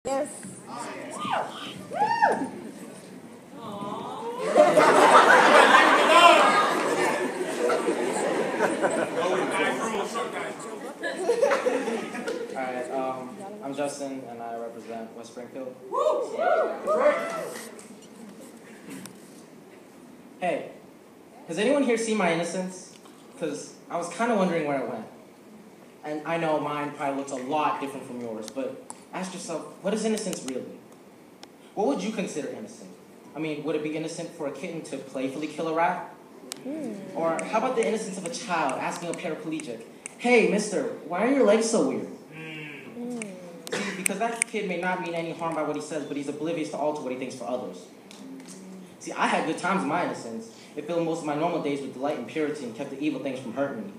Yes. Alright, I'm Justin and I represent West Springfield. Hey, has anyone here seen my innocence? Because I was kind of wondering where it went. And I know mine probably looks a lot different from yours, but ask yourself, what is innocence really? What would you consider innocent? I mean, would it be innocent for a kitten to playfully kill a rat? Or how about the innocence of a child asking a paraplegic, hey, mister, why are your legs so weird? See, because that kid may not mean any harm by what he says, but he's oblivious to alter what he thinks for others. See, I had good times in my innocence. It filled most of my normal days with delight and purity and kept the evil things from hurting me.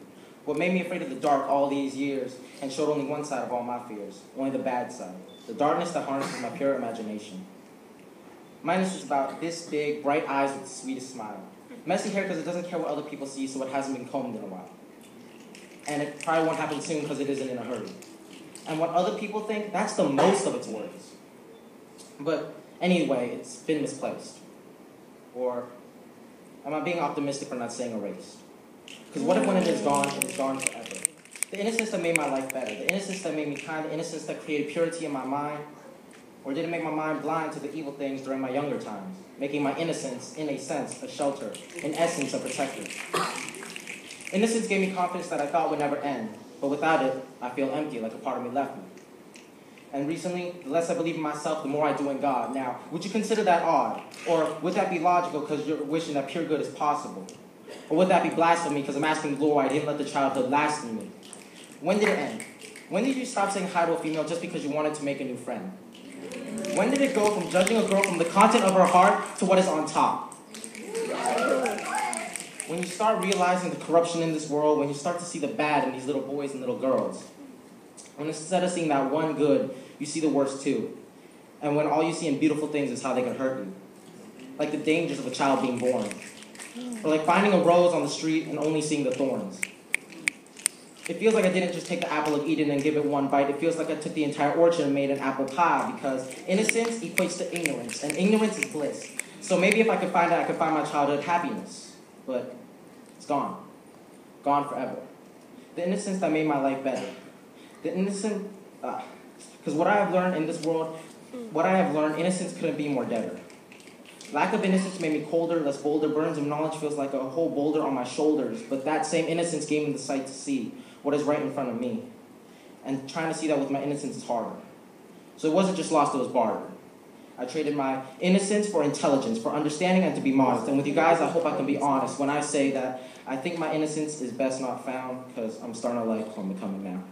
What made me afraid of the dark all these years and showed only one side of all my fears, only the bad side, the darkness that harnesses my pure imagination. My innocence is about this big, bright eyes with the sweetest smile. Messy hair because it doesn't care what other people see, so it hasn't been combed in a while. And it probably won't happen soon because it isn't in a hurry. And what other people think, that's the most of its words. But anyway, it's been misplaced. Or am I being optimistic for not saying erased? Because what if when it is gone forever? The innocence that made my life better, the innocence that made me kind, the innocence that created purity in my mind, or did it make my mind blind to the evil things during my younger times, making my innocence, in a sense, a shelter, in essence, a protector? Innocence gave me confidence that I thought would never end, but without it, I feel empty, like a part of me left me. And recently, the less I believe in myself, the more I do in God. Now, would you consider that odd? Or would that be logical because you're wishing that pure good is possible? Or would that be blasphemy because I'm asking the Lord why I didn't let the childhood last in me? When did it end? When did you stop saying hi to a female just because you wanted to make a new friend? When did it go from judging a girl from the content of her heart to what is on top? When you start realizing the corruption in this world, when you start to see the bad in these little boys and little girls, when instead of seeing that one good, you see the worst too. And when all you see in beautiful things is how they can hurt you. Like the dangers of a child being born. Or like finding a rose on the street and only seeing the thorns. It feels like I didn't just take the apple of Eden and give it one bite. It feels like I took the entire orchard and made an apple pie because innocence equates to ignorance, and ignorance is bliss. So maybe if I could find it, I could find my childhood happiness. But it's gone. Gone forever. The innocence that made my life better. The innocent, because what I have learned in this world, innocence couldn't be more deader. Lack of innocence made me colder, less bolder. Burdens of knowledge feels like a whole boulder on my shoulders. But that same innocence gave me the sight to see what is right in front of me. And trying to see that with my innocence is harder. So it wasn't just lost, it was bartered. I traded my innocence for intelligence, for understanding, and to be modest. And with you guys, I hope I can be honest when I say that I think my innocence is best not found because I'm starting to like what I'm becoming now.